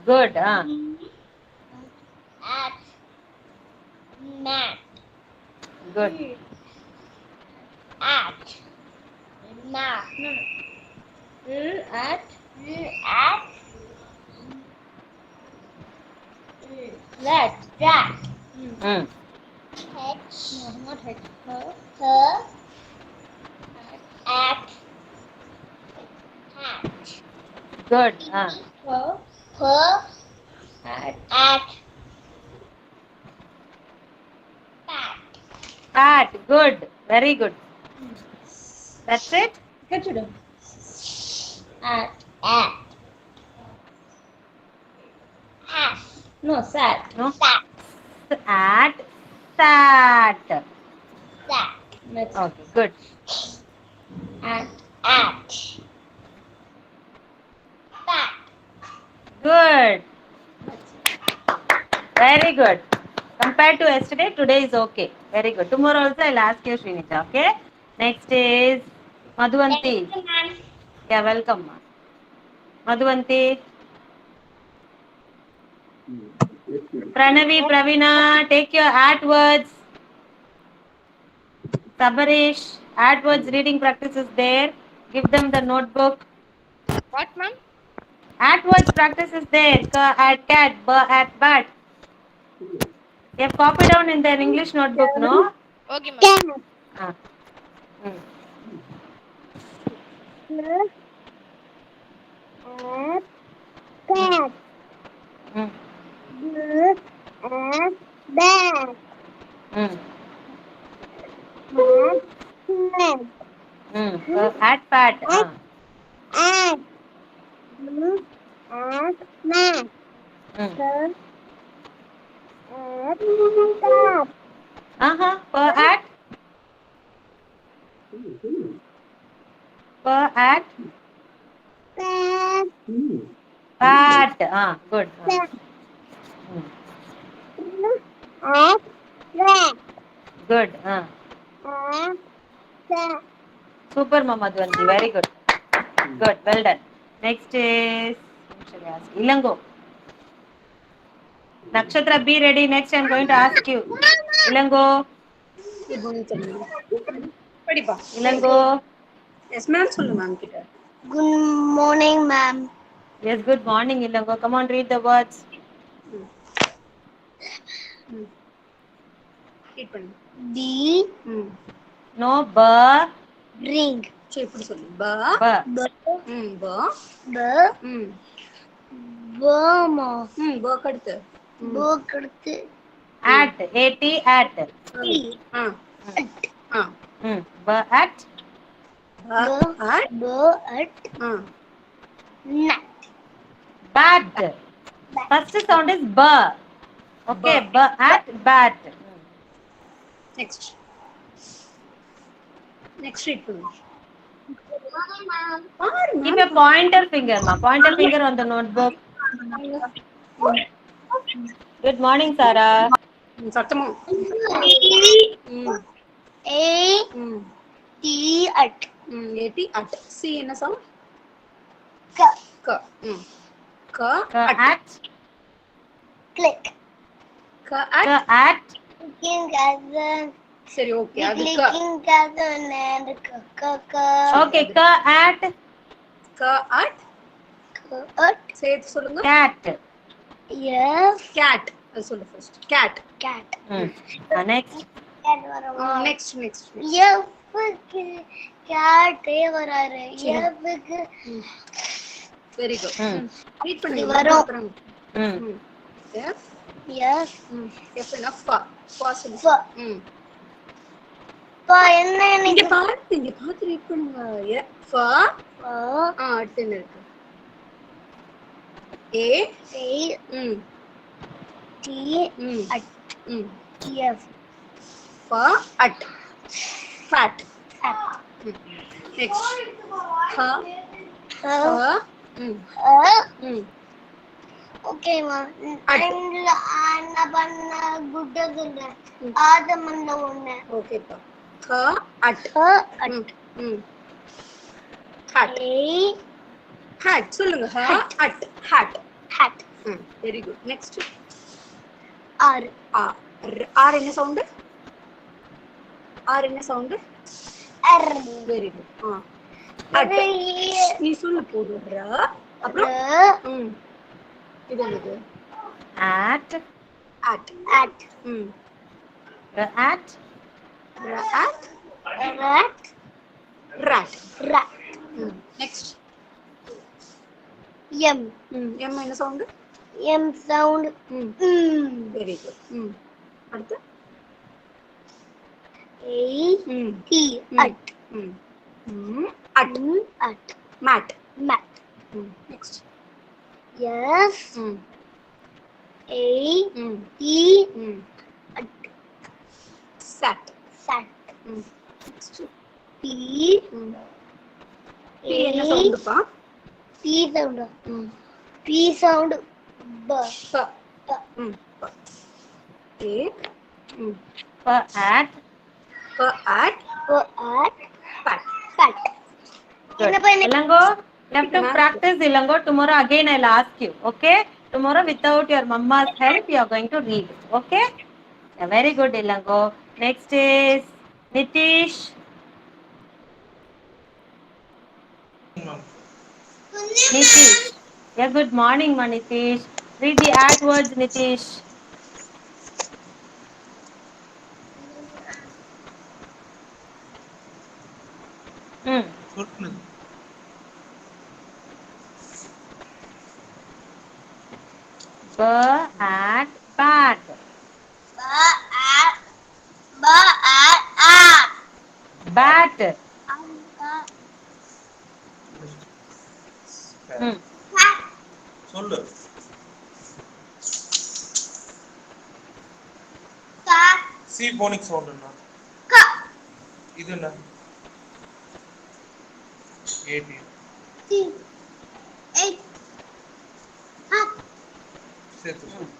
Good. At. Mat. Good. At. Mat. At. At. Rat. Rat. Mm. H. No, not H. Her. At. Hat. Good. Her. Per. At. Pat. Pat. Good. Very good. That's it. Consider. At. At. At. No, sat. No. Sat. At. Sat. Sat. Next. Okay. Good. At. At. Fat. Good. Very good. Compared to yesterday, today is okay. Very good. Tomorrow also I'll ask you, Srinita. Okay. Next is Madhuvanti. Thank you, ma'am. Yeah, welcome. Madhuvanti. Pranavi, Pravina, take your at words. Sabarish, at words reading practice is there. Give them the notebook. What, ma'am? At words practice is there. Ka at cat, ba at bat. You have copied down in their English notebook, no? Okay, ma'am. Ah. Mm. Cat. Mm. Bag. Mm. Mat. Mm. At pat. At. At. Mat. Mm. At. Cat. Per at. Per at. Cat. Pat. Good. Cat. Mm. At. Rat. Good. At. Cat. Super, Madhuvanti. Very good. Good. Well done. Next is Ilango. Nakshatra, be ready. Next, I'm going to ask you. Ilango. Good morning, Padipa. Ilango. Yes, ma'am. Sollu, ma'am. Kita. Good morning, ma'am. Yes, good morning, Ilango. Come on, read the words. Read பண்ணு. The No, ba. drink. சரி, இப்படி சொல்லு. ப. Ba. B. ப. B. ம். Burma. பக்கு அடுத்து. Book எடுத்து. At. At. At. ஆ. ஆ. Ba at. ப. அட். B. At. ஆ. Nut. Bat. First sound is ba. Okay, ba at bat. Next. Next read பண்ணு. Keep a pointer finger, ma. Pointer finger on the notebook. Good morning, Sarah. சத்தமா. A. T. At. A T at. C என்ன sound? K. க. க At. Click. க at. At. Clicking cousin. சரி, okay. அது க. Clicking cousin and k. Okay, at. க at. At. சேர்த்து சொல்லுங்க. Cat. Yes. கேட். அது சொல்லு first. Cat. Cat. Next. Cat வரமா. நெக்ஸ்ட். எஃப்க்கு cat வராரு. எஃப்க்கு வெரி குட். ரீட் பண்ணி வரும். அப்புறம். எஃப். Yes. எஃப் என்ன? ஃப. ஃப சொல்லு. F. பா என்ன இங்க எனக்கு பார்த்து ரீட் பண்ணுங்க. எஃப். ஃப. அடுத்து இருக்கு. ஏ. A. T. At. F. ஃப அட். ஃபேட். நெக்ஸ்ட். ஹ. ஓகே மா. அண்ட்ல அண்ணா பண்ண குட் சொல்ல. ஆதமன்ல ஒண்ணு. ஓகேப்பா. க at. At. Hat. A. Hat சொல்லுங்க. ஹ at. Hat. Hat. Very good. Next R R. R என்ன சவுண்ட்? ஆர் என்ன sound? R very good. At. நீ சொல்லு போடுற. அப்புறம் இது என்னது? at at. at at rat. rat rat. rat next m M என்ன sound? m sound very good. அடுத்து a t at at. at mat. mat next s a t at sat. sat next p B என்ன சவுண்டுப்பா? p sound p sound b ப. ஏ for at ப at for at but. fat good என்னப்பா என்ன Ilango you have to practice Ilango tomorrow again I'll ask you okay tomorrow without your mama's help you are going to read okay yeah, very good Ilango next is Nitish Nitish yeah good morning ma Nitish read the at words Nitish B at bat bat சொல்லு. C போனிக் sound என்ன? இது என்ன? AB. சேர்த்து சொல்லு.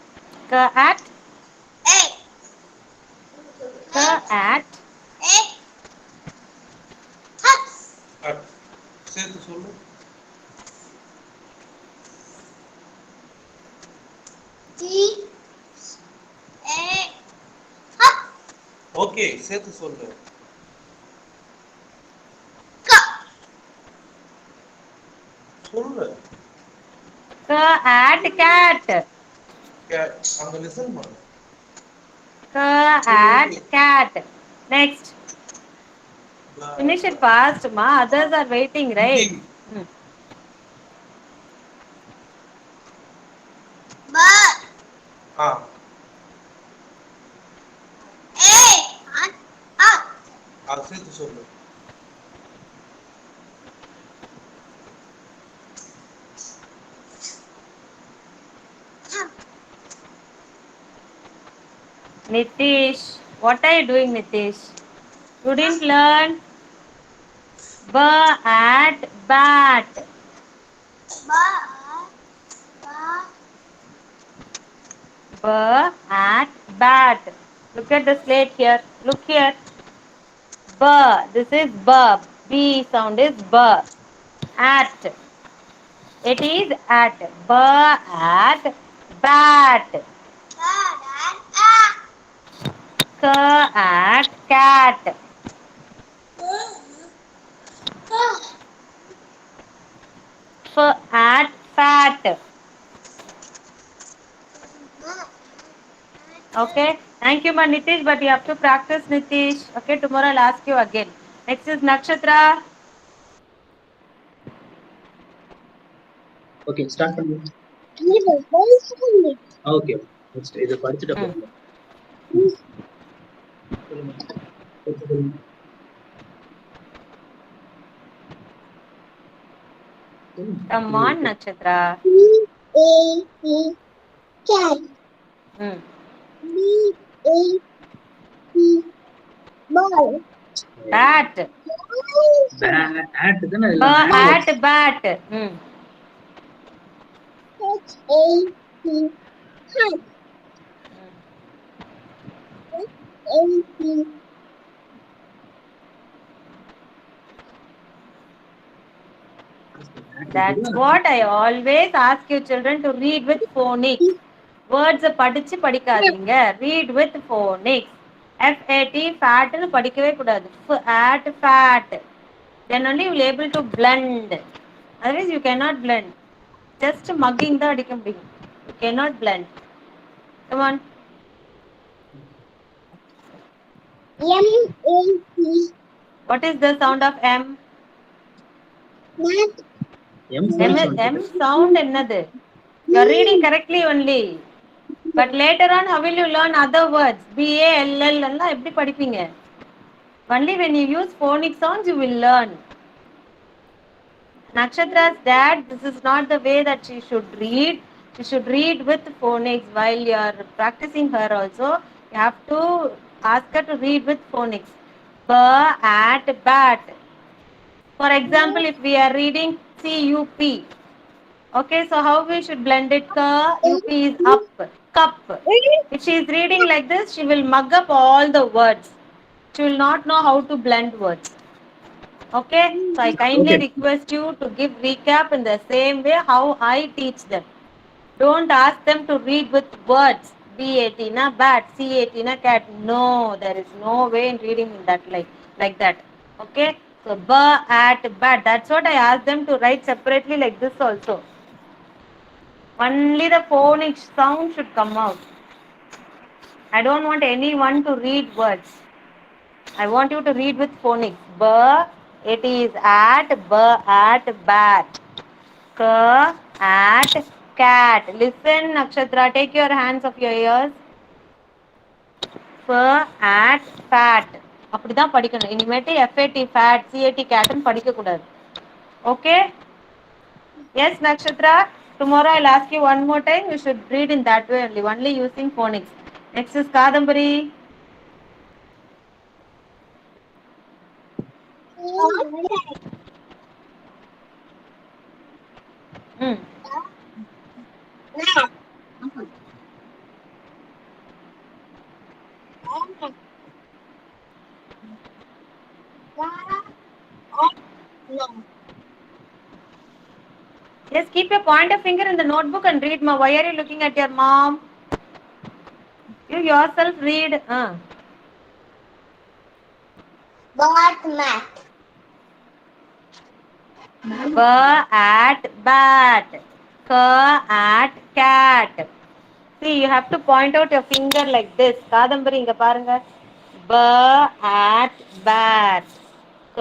K at K at at. சேர்த்து சொல்லு. Okay சேர்த்து சொல்லு. சொல்லு. K at cat அங்க லிசன் பண்ணு. K at cat next finish it fast ma others are waiting right ஆ அது சேர்த்து சொல்லு. Nitish what are you doing Nitish you didn't learn B at bat B at bat look at the slate here look here B this is B B sound is B at it is at B at bat K at cat F at fat okay thank you ma Nitish but you have to practice Nitish okay tomorrow I'll ask you again next is Nakshatra okay start பண்ணுங்க. Okay next இத படிச்சிட்டு போங்க. come on Nakshatra cat ball bat at தான B at bat That's what I always ask you children to read with phonics. Words படிச்சு படிக்காதீங்க. Read with phonics. FAT fat னு படிக்கவே கூடாது. At fat. Then only you will able to blend. Otherwise you cannot blend. Just mugging தான் அடிக்க முடியும். You cannot blend. Come on. M-A-T. What is the sound of M? Mat. M sound என்னது? You are reading correctly only. But later on, how will you learn other words? B-A-L-L எல்லாம் எப்படி படிப்பீங்க? Only when you use phonic sounds, you will learn. Nakshatra's dad, this is not the way that she should read. She should read with phonics while you are practicing her also. You have to ask her to read with phonics. B, at, bat. For example, if we are reading C-U-P. Okay, so how we should blend it? Ka, UP is up, cup. If she is reading like this, she will mug up all the words. She will not know how to blend words. Okay, so I kindly Okay. request you to give recap in the same way how I teach them. Don't ask them to read with words. B-A-T na bat, C-A-T na cat. No, there is no way in reading in that like that. Okay, so ba, at, bat. That's what I asked them to write separately like this also. Only the phonic sound should come out. I don't want anyone to read words. I want you to read with phonics. B, it is at, B, at, bat. K, at, cat. Listen, Nakshatra, take your hands off your ears. F, at, fat. அப்படிதான் படிக்கணும். இனிமேட்டு FAT, fat, CAT, cat ன்னு படிக்க கூடாது. Okay? Yes, Nakshatra. Tomorrow I'll ask you one more time. You should read in that way only using phonics. Next is Kadambari. Hmm. Just keep your pointer finger in the notebook and read. Ma, why are you looking at your mom? You yourself read. Bat, mat. B, at, bat. K, at, cat. See, you have to point out your finger like this. Kadambari, inga parunga. B, at, bat. K,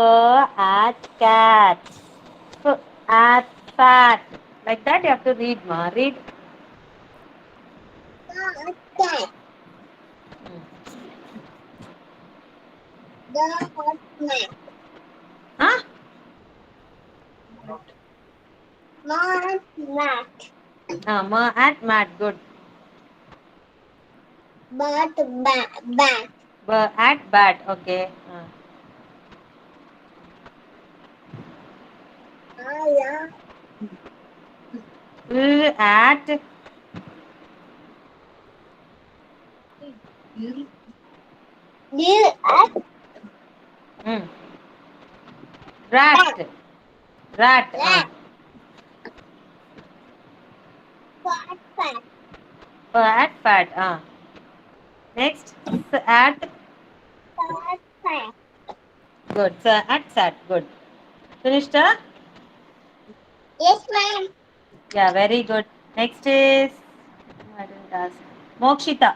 at, cat. F, at, fat. Like that you have to read, ma. Read. Cat. The hot mat. Huh? Mat, mat. Ma, at, mat. Good. Bat, bat. B, at, bat. Okay. Yeah. L, at. Deal at Rat. Rat. rat. Fat, fat. At, fat. Next. At. Fat, fat. Good. At, sat. Good. Finished? Yes, ma'am. Yeah, very good. Next is. I didn't ask. Mokshita.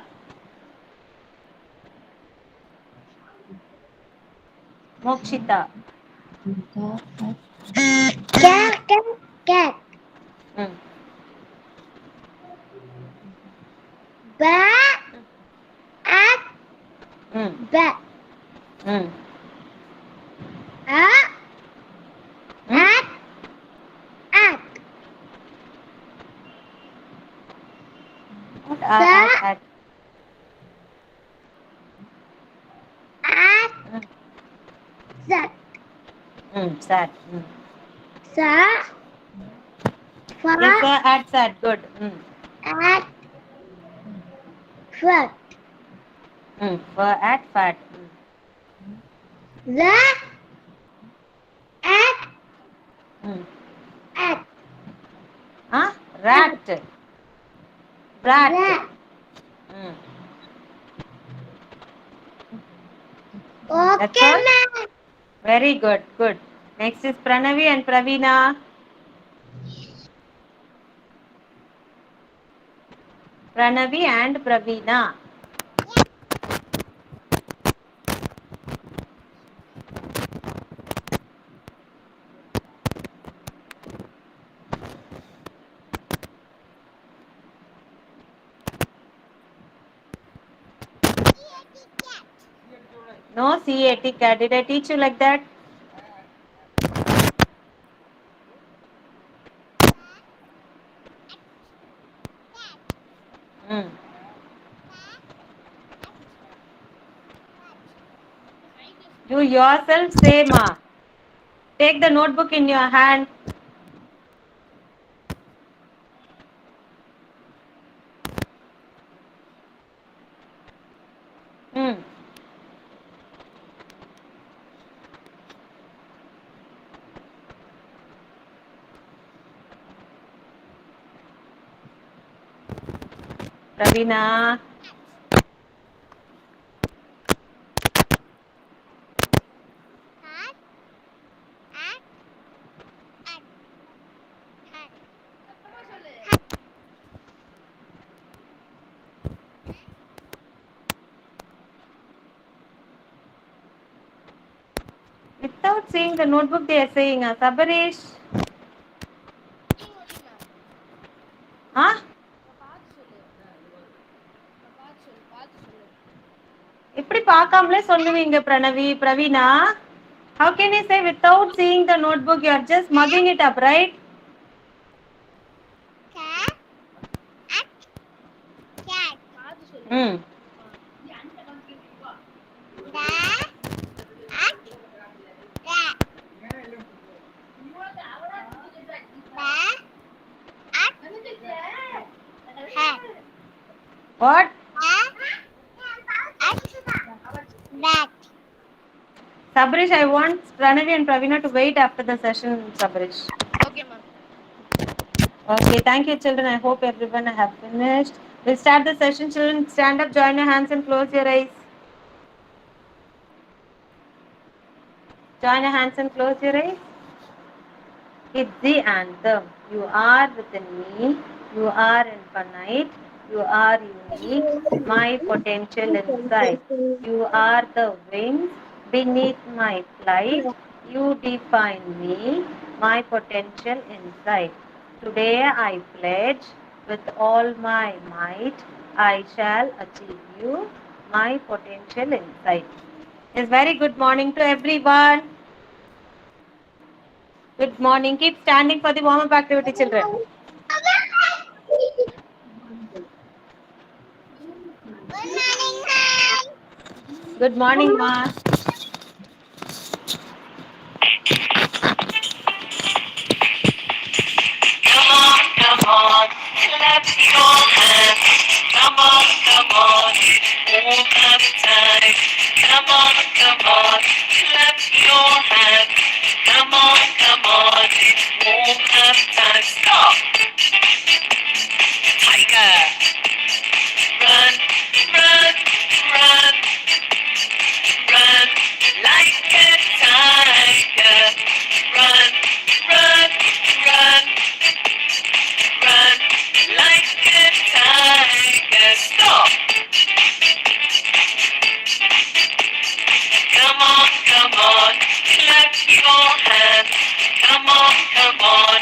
Mokshita. Cat, cat. Bat, at, bat. At, at. What at? At, sat. Sat. Sa, fa, Yes, sir. At, sat. Good. at, fat. At, fat. The, at, Rat. Rat. Mm. That's Okay, all? ma'am. Very good. Good. Next is Pranavi and Praveena. Pranavi and Praveena. No CAT cat. Did I teach you like that? Mm. You yourself say, Ma. Take the notebook in your hand. Mm. Praveena. Without seeing the notebook, they are saying, Sabarish. Huh? எப்படி பார்க்காமலே சொல்லுவீங்க Pranavi Praveena? How can you say without seeing the notebook you are just mugging it up, right? Hmm. What? Sabarish, I want Pranavi and Praveena to wait after the session, Sabarish. Okay, ma'am. Okay, thank you, children. I hope everyone have finished. We'll start the session, children. Stand up, join your hands, and close your eyes. Join your hands and close your eyes. It's the anthem. You are within me. You are infinite. You are unique. My potential inside. You are the wings beneath my flight. You define me. My potential inside. Today I pledge with all my might. I shall achieve you. My potential inside. It's very good morning to everyone. Good morning. Keep standing for the warm-up activity, children. Good morning, Ma. Come on, clap your hands. Come on, it's warm-up time. Come on, clap your hands. Come on, it's warm-up time. Stop! Tiger! Run, run, run, run like a tiger. Run, run, run, run like a tiger. Stop! Come on, clap your hands. Come on,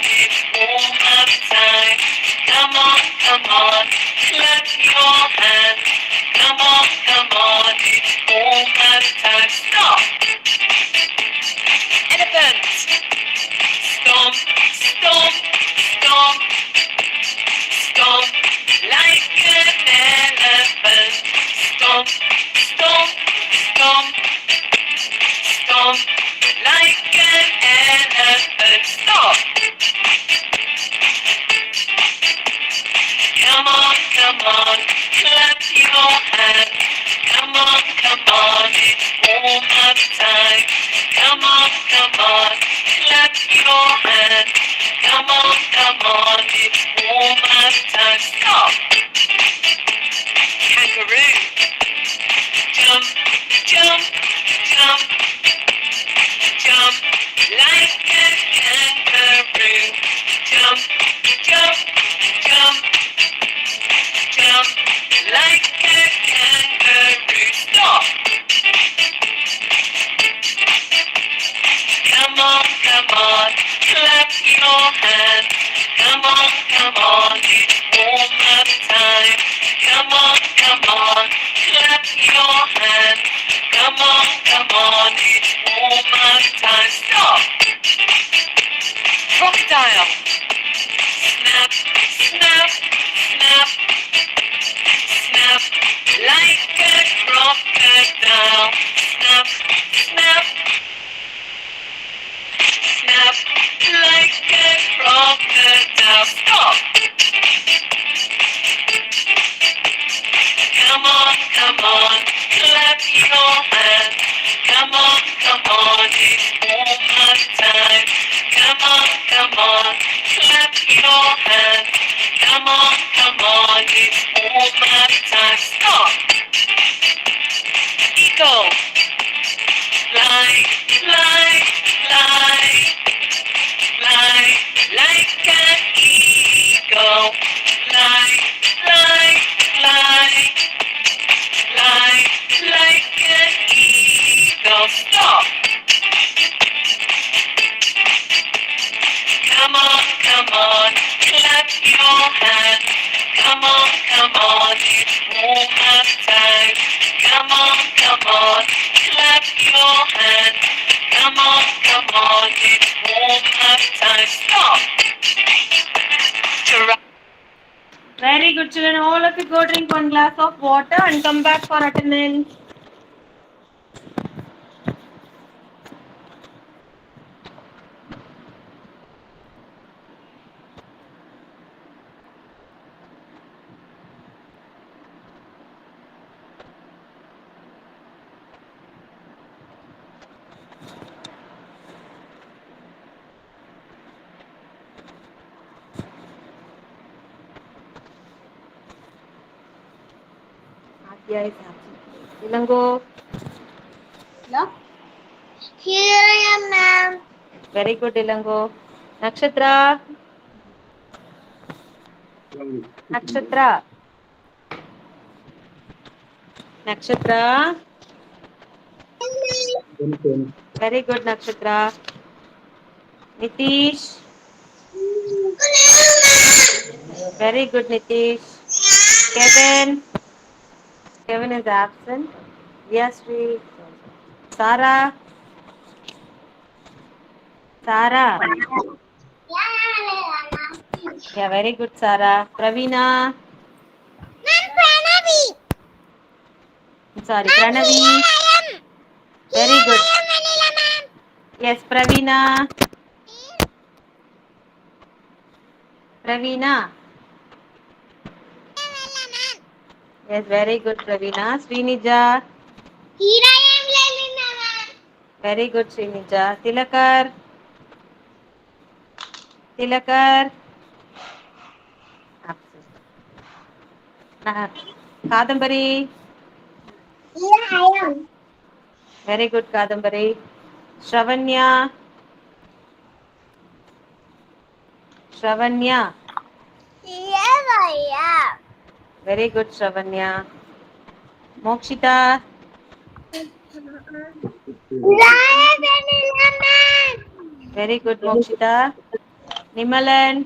it's warm-up time. Come on, clap your hands. Come on, it's warm-up time. Stop! Elephant! Stomp, stomp, stomp, stomp like an elephant. Stomp, stomp, stomp, stomp like an elephant. Stop! Come on, clap your hands. Come on, it's warm-up time. Come on, clap your hands. Come on, it's warm up time. Stop. Kangaroo. Jump, jump, jump, jump like a kangaroo. Jump, jump, jump, jump like a kangaroo. Stop. Come on, clap your hands. Come on, it's warm up time. Come on, clap your hands. Come on, it's warm up time. Stop. Crocodile. Snap, snap, snap, snap like a crocodile. Snap, snap, snap like a crocodile. Stop. Come on, clap your hands. Come on, it's warm up time. Come on, clap your hands. Come on, it's warm up time. Stop. Eagle. Fly, fly, fly, fly like an eagle. Fly, fly, fly, fly like an eagle. Stop. Come on, clap your hands. Come on, it's warm up time. Come on, clap your hands. Come on, it's warm up time. Stop. Giraffe. Very good, children. All of you go drink one glass of water and come back for attendance. Adya is absent. Ilango. Yeah. Here I am, ma'am. Very good, Ilango. Nakshatra. Nakshatra. Nakshatra. Very good, Nakshatra. Nitish. Very good, Nitish. Kevin. Kevin is absent. Yes, we. Sarah. Sarah. Yeah, very good, Sarah. Pravina. Sorry, Pranavi. Very good. Yes, Pravina. Pravina. Yes, very good, Pravina. Srinija. Here I am, Lalina, ma'am. Very good, Srinija. Tilakar. Tilakar. Absent. Kadambari. Here I am. Very good, Kadambari. Shravanya. Shravanya. Here I am. Very good, Shravanya. Mokshita. Very good, Mokshita. Nimalan.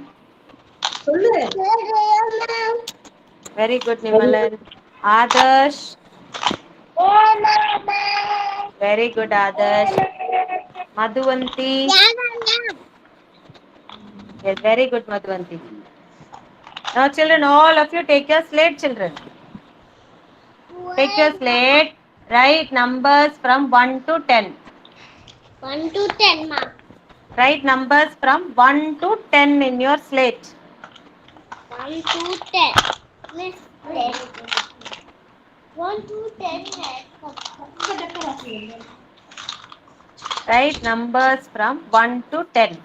Very good, Nimalan. Adarsh. Very good, Adarsh. Madhuvanti. Yes, very good, Madhuvanti. Now, children, all of you take your slate, children. Take your slate. Write numbers from 1 to 10. 1 to 10, ma'am. Write numbers from 1 to 10 in your slate. 1 to 10. Miss 10. 1 to 10 है. Write numbers from 1 to 10.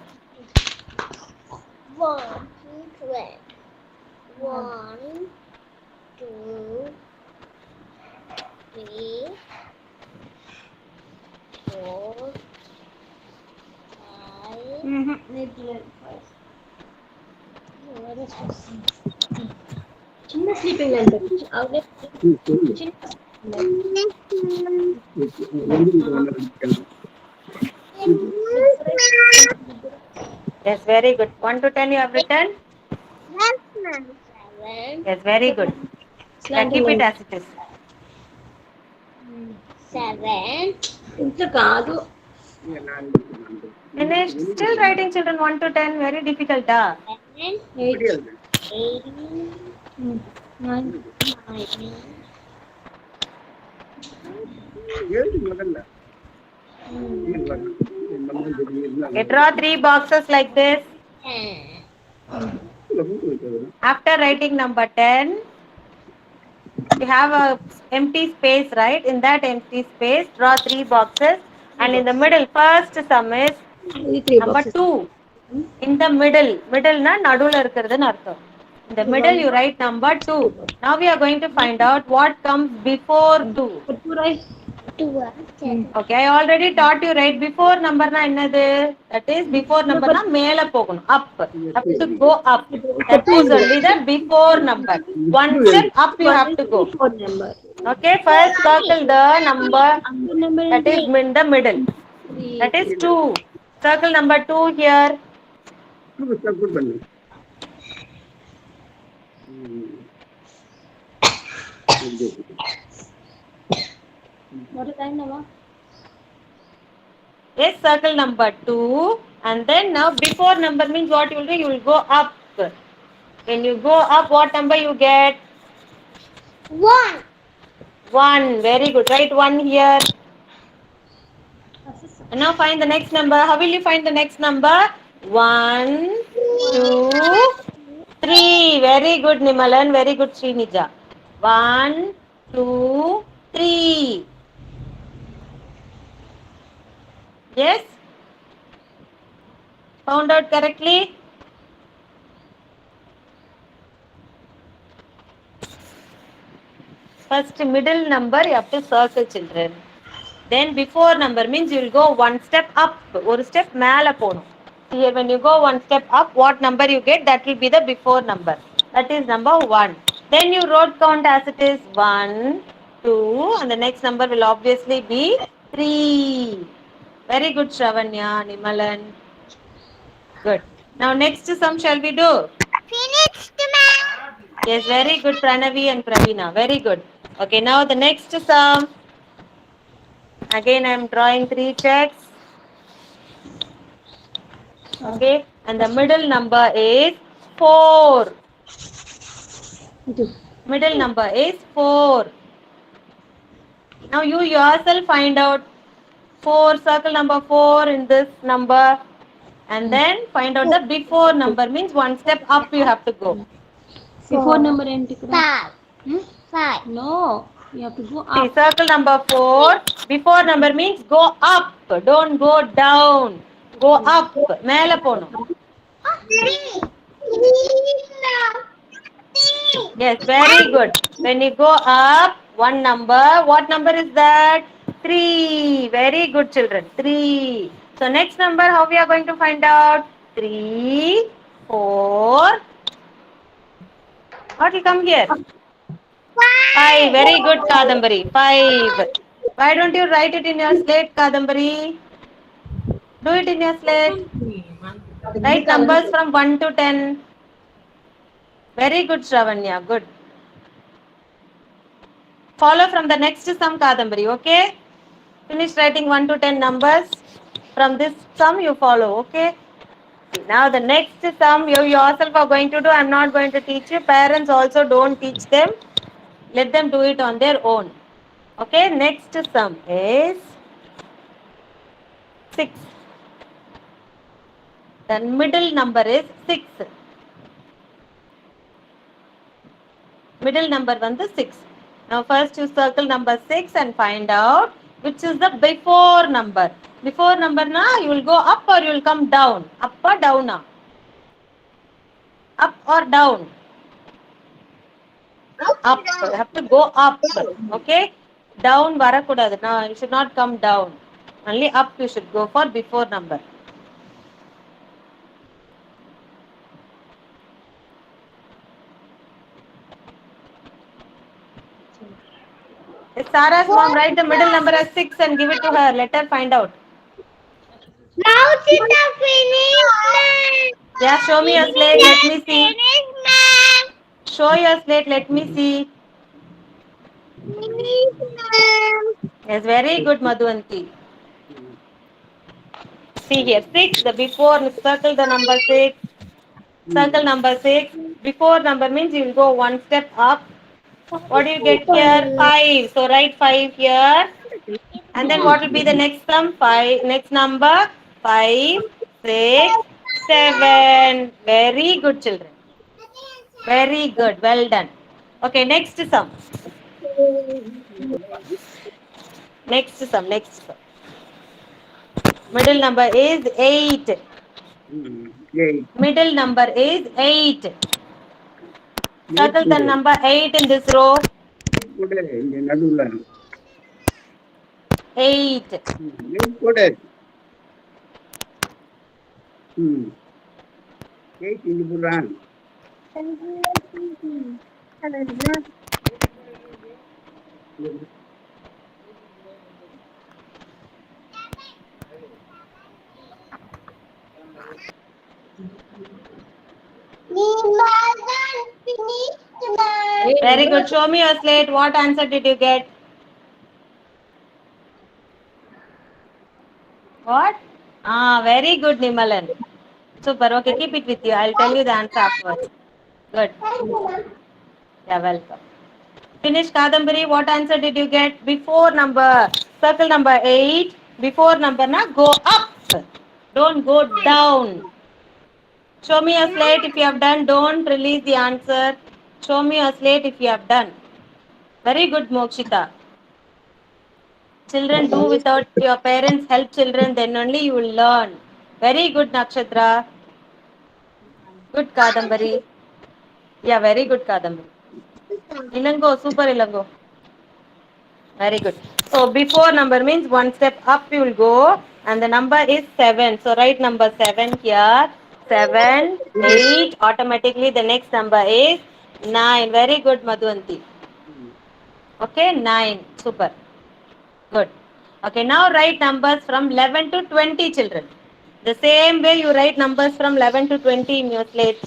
1, 2, 12. 1, 2, 3, 4, 5. చిన్న sleeping line పెట్టు. చిన్న Yes, very good. 1 to 10 you have written? 7, Yes, very good. Yeah, keep it as it is. 7, ఇంట్లో కాదు. Finished. Still writing children 1 to 10. Very difficult. 7, 8. 8, 9. 9, Okay, draw 3 boxes like this. 10. After writing number 10, you have a empty space, right? In that empty space, draw 3 boxes. And in the middle, first sum is ఇది 3 number boxes. 2. In the middle na nadula irukkiradhu artham. In the middle, you write number 2. Now we are going to find out what comes before 2. 2 right? 12. Okay, I already taught you right before number na ennadu. That is before number na mela poganum, up. Have to go up. That is only the before number. One step up you have to go. 4 number. Okay, first circle the number Number that is in the middle. That is 2. Circle number 2 here. what time now? Yes, circle number 2. And then now before number means what you will do? You will go up. When you go up, what number you get? 1. 1. Very good. Write 1 here. And now find the next number. How will you find the next number? 1, 2, 3. Very good, Nimalan. Very good, Srinija. 1, 2, 3. Yes? Found out correctly? First middle number you have to circle, children. Then before number means you will go one step up. One step மேல போணும். Here when you go one step up, what number you get, that will be the before number. That is number 1. Then you wrote count as it is 1, 2, and the next number will obviously be 3. Very good, Shravanya, Nimalan. Good. Now next sum shall we do? Finished, ma'am. Yes, very good, Pranavi and Pravina. Very good. Okay, now the next sum. Again, I am drawing 3 checks. Okay, and the middle number is 4. Middle number is 4. Now you yourself find out 4, circle number 4 in this number, and then find out the before number means one step up you have to go. Before number ఏంటి ఇక్కడ? 5. 5. No, you have to go See, up. circle number 4, before number means go up, don't go down. Go up, மேல போணும். 3. Yes, very good. When you go up one number, what number is that? 3. Very good, children. 3. So next number, how we are going to find out? 3, 4. What will come here? 5. Very good, Kadambari. 5. Why don't you write it in your slate, Kadambari? Do it in your slate. Write numbers from 1 to 10. Very good, Shravanya. Good. Follow from the next sum, Kadambari. Okay? Finish writing 1 to 10 numbers. From this sum, you follow. Okay? Now the next sum you yourself are going to do. I am not going to teach you. Parents also don't teach them. Let them do it on their own. Okay? Next sum is 6. The middle number is 6. Middle number one the 6. Now first you circle number 6 and find out which is the before number. Before number na you will go up or you will come down. Up or down na? Up or down? Up. You have to go up. Okay? Down varakudadu. No, you should not come down. Only up you should go for before number. Sarah's mom, write the middle number as 6 and give it to her. Let her find out. Now Sita finish, Yeah, show me your slate. Let me see. Finish, ma'am. Show your slate. Let me see. Finish, ma'am. Yes, very good, Madhuvanti. See here, 6. The before, circle the number 6. Circle number 6. Before number means you will go one step up. What do you get here? 5. So write 5 here. And then what will be the next sum? 5. Next number? 5, 6, 7. Very good, children. Very good. Well done. Okay, next sum. Next sum. Middle number is 8. Middle number is 8. Circle the number 8 in this row. 8. Very good. Show me your slate. What answer did you get? What? Very good, Nimalan. Super. Okay, keep it with you. I'll tell you the answer afterwards. Good. Yeah, welcome. Finish, Kadambari. What answer did you get? Before number, circle number 8. Before number, na go up. Don't go down. Show me your slate if you have done. Don't release the answer. Show me your slate if you have done. Very good, Mokshita. Children, do without your parents' help, children, then only you will learn. Very good, Nakshatra. Good, Kadambari. Yeah, very good, Kadambari. Ilango, super Ilango. Very good. So, before number means one step up you will go, and the number is 7. So, write number 7 here. 7, 8. Automatically, the next number is 9. Very good, Madhuvanti. Okay, 9. Super. Good. Okay, now write numbers from 11 to 20, children. The same way you write numbers from 11 to 20 in your slate.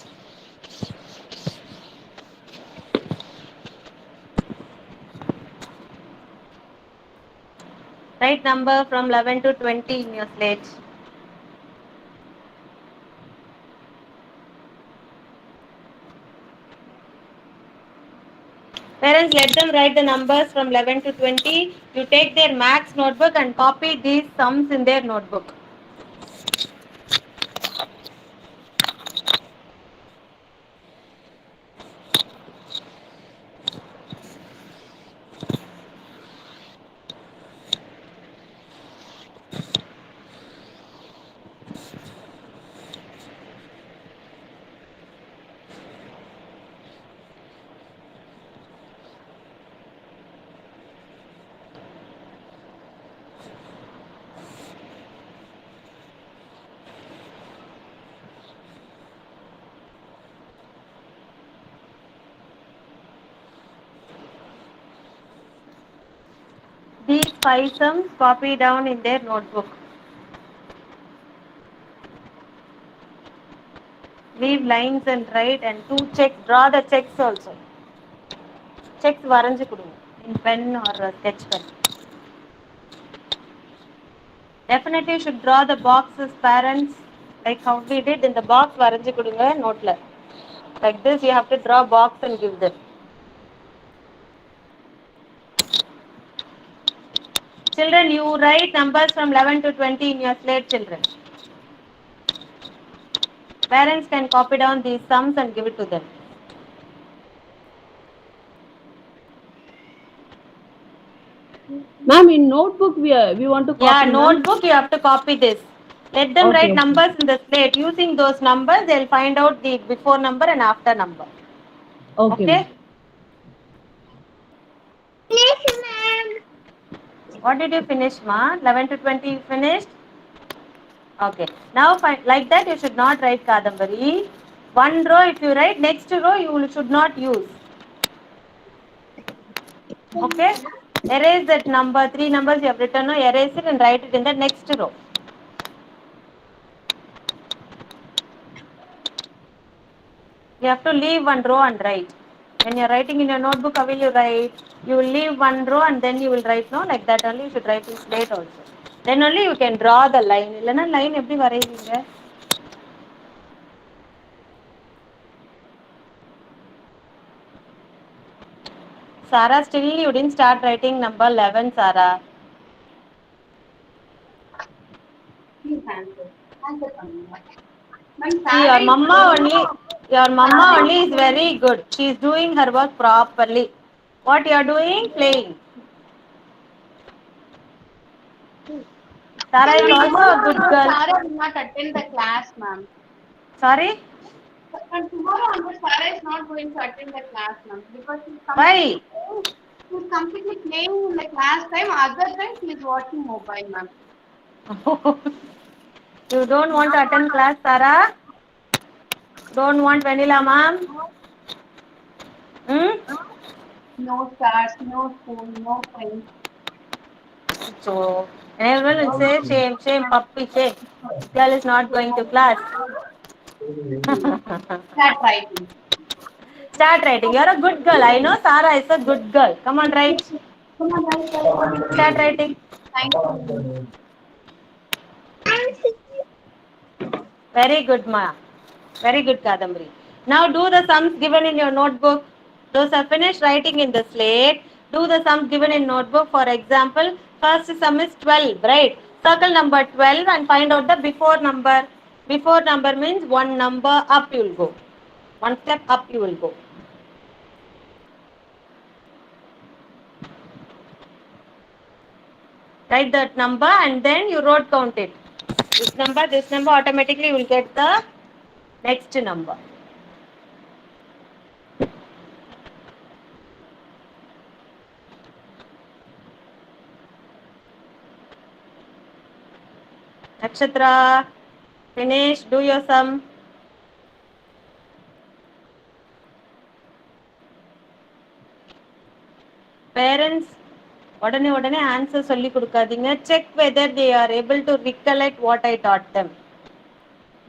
Write number from 11 to 20 in your slate. Parents, let them write the numbers from 11 to 20. You take their maths notebook and copy these sums in their notebook. These 5 sums copy down in their notebook. Leave lines and write, and 2 checks. Draw the checks also. Checks varanju kudunga in pen or sketch pen. Definitely you should draw the boxes, parents, like how we did in the box varanju kudunga note la. Like this you have to draw box and give them. Children, you write numbers from 11 to 20 in your slate, children. Parents can copy down these sums and give it to them. Ma'am, in notebook we want to copy. Yeah, notebook you have to copy this. Let them Okay, write okay. numbers in the slate. Using those numbers, they'll find out the before number and after number. Okay. Okay? Yes, ma'am. What did you finish, ma? 11 to 20 you finished? Okay. Now, like that, you should not write Kadambari. One row, if you write, next row you should not use. Okay? Erase that number. 3 numbers you have written. No, erase it and write it in the next row. You have to leave one row and write. When you are writing in your notebook, how will you write? You will leave one row and then you will write. No, like that only you should write in slate also. Then only you can draw the line. இல்லைன்னா line எப்படி வரைவீங்க? Sarah, still you didn't start writing number 11, Sarah. Please answer. Answer பண்ணுங்க. See, your mama only is very good. She is doing her work properly. What you are doing? Playing. Sarah is also a good girl. Sarah will not attend the class, ma'am. Sorry? And tomorrow onwards, Sarah is not going to attend the class, ma'am, because Why? she's completely playing in the class time. Other time, she is watching mobile, ma'am. You don't want to attend class, Sarah? Don't want vanilla, ma'am? Hmm? No stars, no school, no friends. So, everyone will say, shame, shame, puppy, shame. This girl is not going to class. Start writing. Start writing. You're a good girl. I know Sarah is a good girl. Come on, write. Come on, write. Start writing. Thank you. Very good, ma. Very good, Kadambari. Now do the sums given in your notebook. Those are finished writing in the slate. Do the sums given in notebook. For example, first sum is 12, right? Circle number 12 and find out the before number. Before number means one number up you will go. One step up you will go. Write that number and then you road count it. This number, automatically you will get the next number. Nakshatra, finish, do your sum. Parents, உடனே answer சொல்லி கொடுக்காதீங்க. Check whether they are able to recollect what I taught them.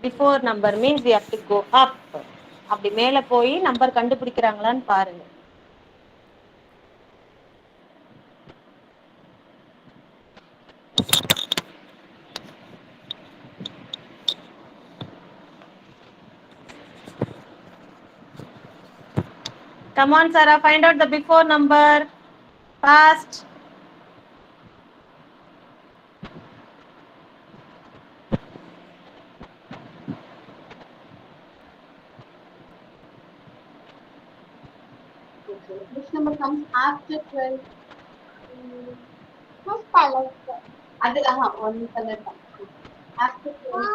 Before number means we have to go up. அப்படி மேல போய் number கண்டுபிடிக்கிறாங்களான்னு பாருங்க. Come on, Sarah, find out the before number. Fast. Which number comes after 12? What's color? One color comes. After 12.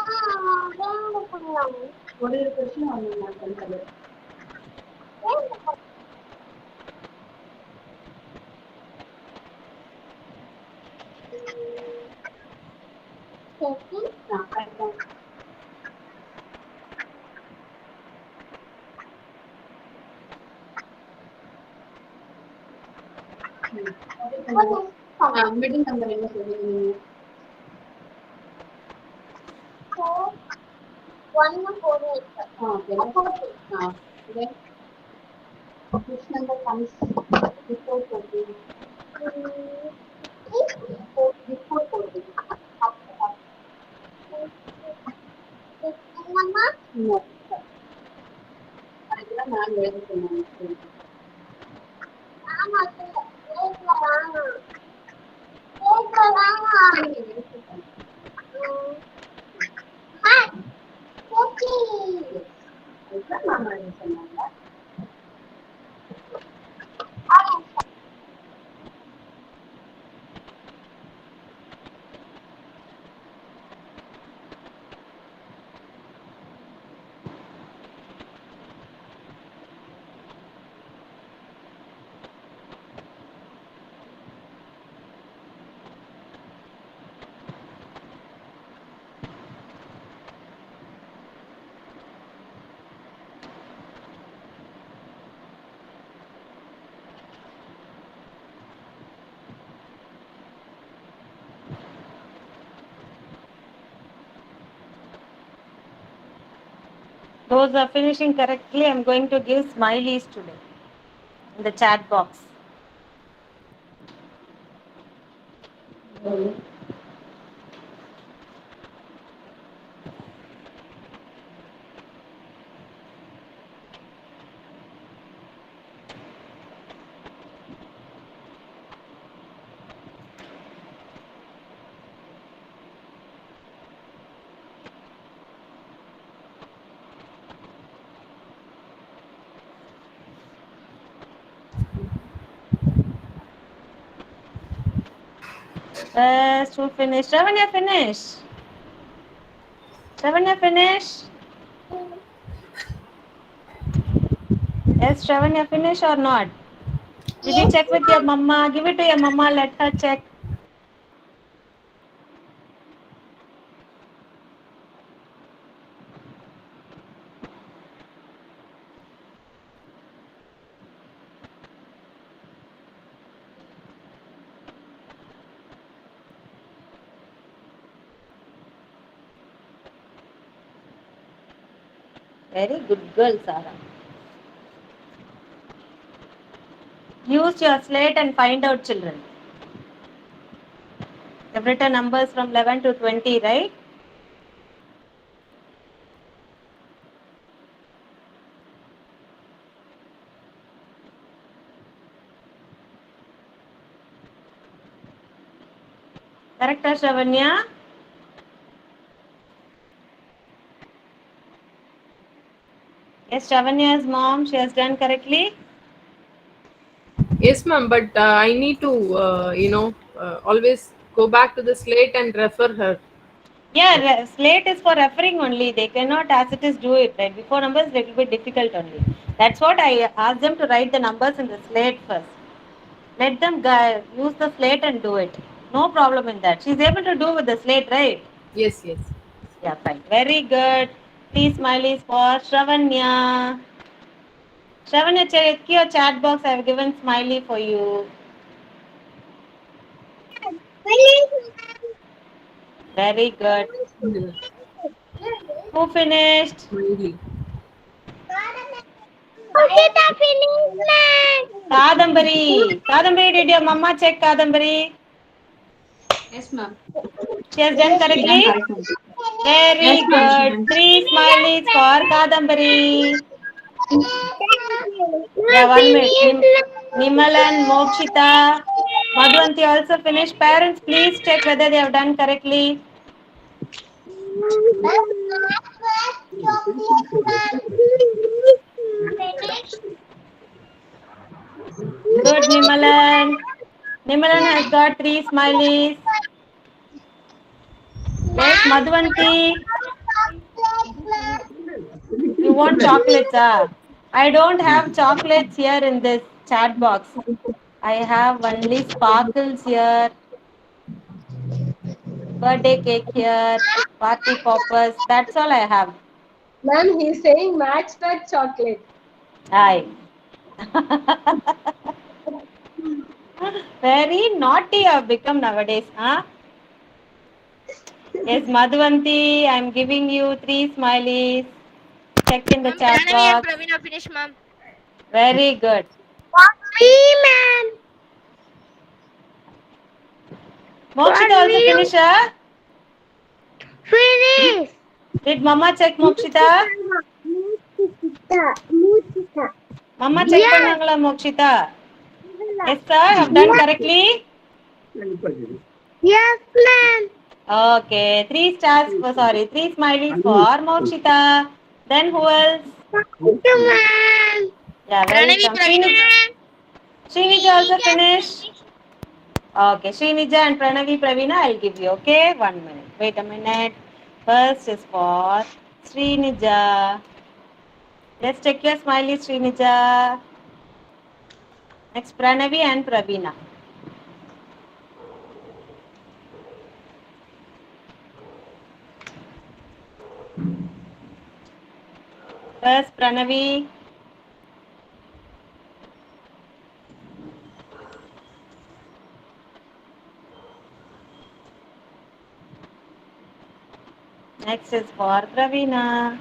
What is the question? One color. I can. Middle number என்ன சொல்லுவீங்க? 1 4 Okay. Which number comes before 14? Before 14. No. அதுதான் நான் எழுத சொன்னேன். அதுதான் நான் எழுத சொன்னாங்க. Those are finishing correctly. I'm going to give smileys today in the chat box. First, who finished? Ravanya, finish. Ravanya, finish. Yes, Ravanya, finish or not? Did you check with your mama? Give it to your mama. Let her check. Very good girl, Sarah. Use your slate and find out, children. You've written numbers from 11 to 20, right? Correct, Ravanya? Yes, Shavanya's mom, she has done correctly. Yes, ma'am, but I need to, always go back to the slate and refer her. Yeah, slate is for referring only. They cannot as it is do it, right? Before numbers, it will be difficult only. That's what I asked them to write the numbers in the slate first. Let them use the slate and do it. No problem in that. She's able to do with the slate, right? Yes, yes. Yeah, fine. Very good. 3 smileys for Shravanya. Shravanya, check your chat box. I have given smiley for you. Very good. Who finished? Really. Kadambari. Kadambari, did your mama check Kadambari? Yes, ma'am. She has done She done correctly? correct, ma'am. Yes, Very ma'am. She good. done. 3 smileys for Kadambari. Yeah, 1 minute. Nimalan, Mokshita, Madhwanti also finished. Parents, please check whether they have done correctly. Good, Nimalan. Nimalan has got 3 smileys. Yes, Madhwanti. You want chocolates, ah? I don't have chocolates here in this chat box. I have only sparkles here, birthday cake here, party poppers. That's all I have. Ma'am, he's saying Max Pack chocolate. Aye. Very naughty I've become nowadays, huh? Yes, Madhvanti, I'm giving you 3 smileys. Check in the chat Pranavi and box. Praveen are finished, ma'am. Very good. Mokshita also finish, huh? Finish. Did Mama check Mokshita? Mama check பண்ணாங்களா Mokshita? Yes, sir. Have done correctly? Yes, ma'am. Okay. 3 stars. For, sorry, 3 smileys for Mokshita. Then who else? Thank you, ma'am. Yeah, Pranavi, welcome. Praveen. Srinija also finished. Okay, Srinija and Pranavi Pravina, I'll give you. Okay, 1 minute. Wait a minute. First is for Srinija. Let's check your smiley, Srinija. Next, Pranavi and Pravina. First, Pranavi. Next is for Pravina.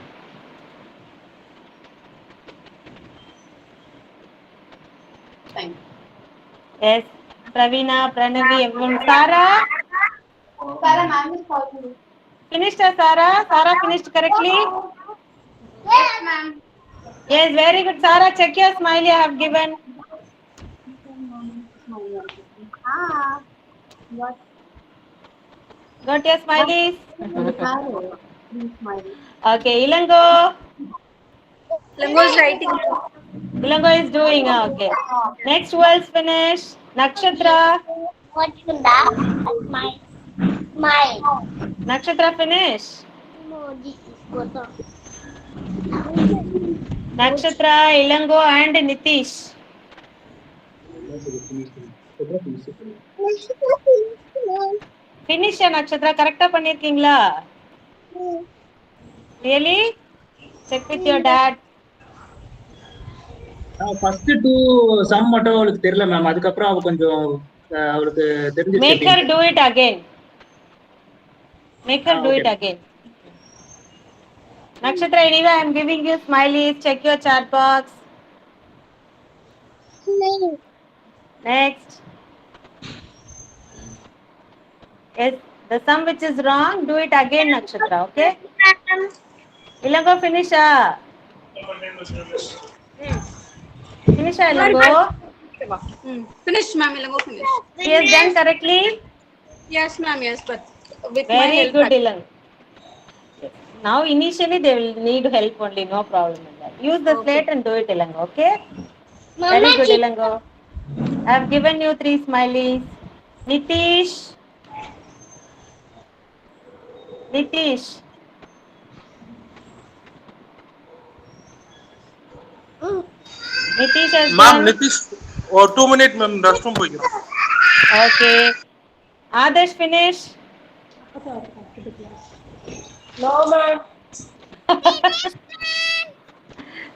Yes. Pravina, Pranavi, everyone. Sarah? Sarah, ma'am is calling you. Finished, Sarah? Sarah finished correctly? Yes, ma'am. Yes, very good. Sarah, check your smiley I have given. Ah, what? Got your smileys? Please smile. Okay, Ilango. Lango is writing. Ilango is doing, okay. Next, who else finish? Nakshatra. What's that? My. Nakshatra finish. No, this is Gota. Nakshatra, Ilango and Nitish. Finish Nakshatra, correcta பண்ணிருக்கீங்களா? Really? Check with your dad. First two sum மட்டும் அவளுக்கு தெரியல ma'am. அதுக்கப்புறம் அவ கொஞ்சம் அவளுக்கு தெரிஞ்சிருச்சு Make her அப்படின்ட்டு. do it again. Make her do it again. Nakshatra, anyway, I am giving you smileys. Check your chat box. Next. Yes, the sum which is wrong, do it again, Nakshatra, okay? Ilango, finish. Finish, Ilango. Finish, ma'am. Ilango finish. She has done correctly? Yes, ma'am. Yes, but with my Very help. good, Ilango. Now, initially, they will need help only, no problem in that. Use the slate and do it, Ilango, okay? Very good, Ilango. I have given you 3 smileys. Nitish. Nitish. Nitish has Ma'am, done. Nitish, 2 minutes, ma'am. Restroom போய்க்கிறேன். Okay. Adarsh, finish. No, ma'am.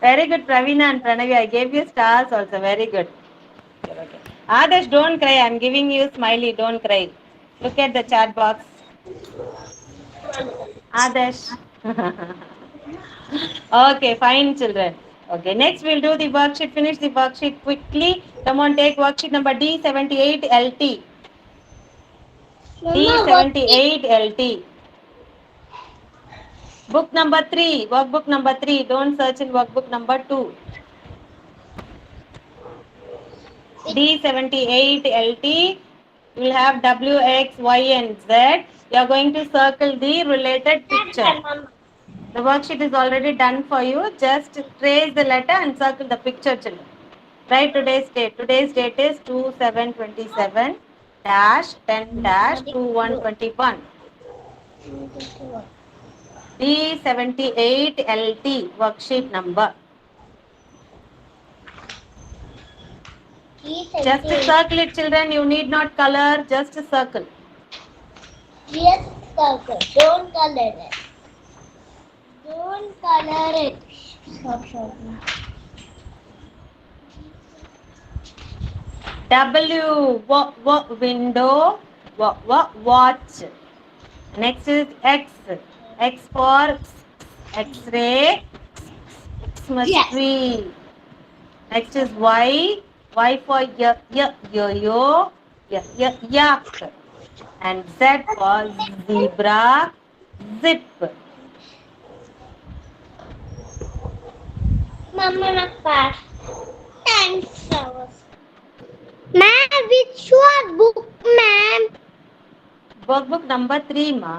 Very good, Pravina and Pranavi. I gave you stars also. Very good. Okay. Adarsh, don't cry. I'm giving you smiley. Don't cry. Look at the chat box. Adarsh. Okay, fine, children. Okay, next we'll do the worksheet. Finish the worksheet quickly. Come on, take worksheet number D78 LT. D78 LT. Book number 3. Workbook number 3. Don't search in workbook number 2. D78 LT. You will have W, X, Y, and Z. You are going to circle the related picture. The worksheet is already done for you. Just trace the letter and circle the picture, children. Write today's date. Today's date is 2/7/27 dash 10 dash 21/21. D78 LT worksheet number. Just circle it, children. You need not color. Just circle. Yes, circle. Don't color it. Don't color it. Stop shouting. W window watch. Next is X. X for X-ray. Xmas tree. Next is Y. Y for yo-yo. Yak. And Z for zebra. Zip. Mama, not fast. Thanks, ma'am, which one book, ma'am? Workbook number 3, ma.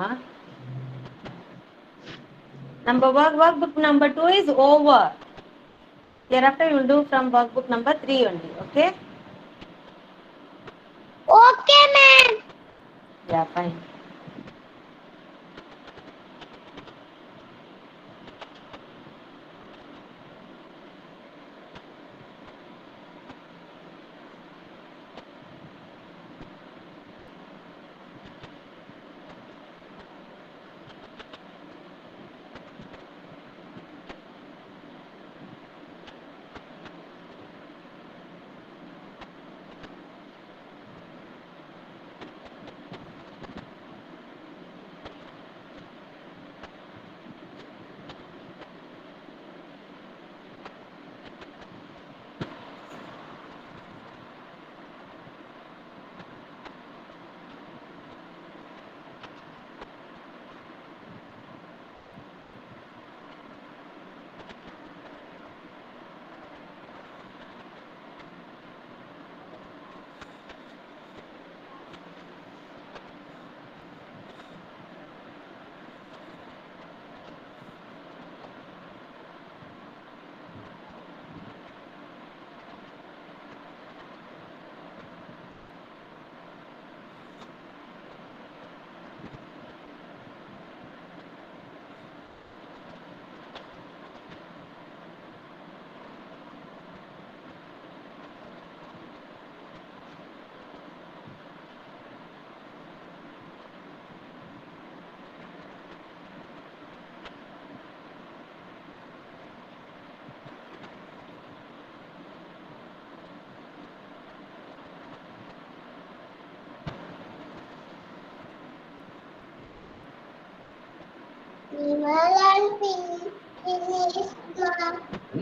Workbook number 2 is over. Hereafter you will do from workbook number 3 only, okay? Okay, ma'am. Yeah, fine.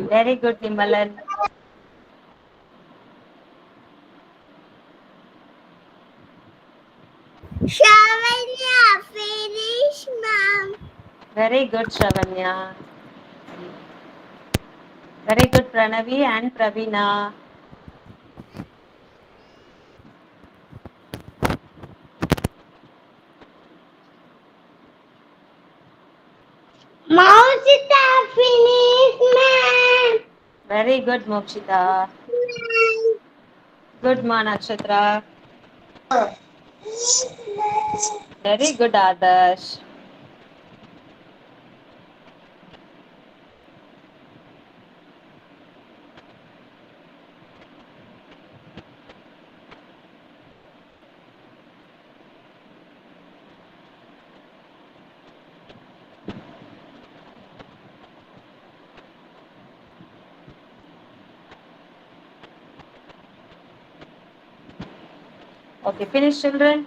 Very good, Vimalan. Shavanya, finish, ma'am. Very good, Shravanya. Very good, Pranavi and Pravina. Mauchita, finish, ma'am. Very good, Mokshita. Good, Ma Nakshatra. Very good, Adarsh. Okay, finish, children.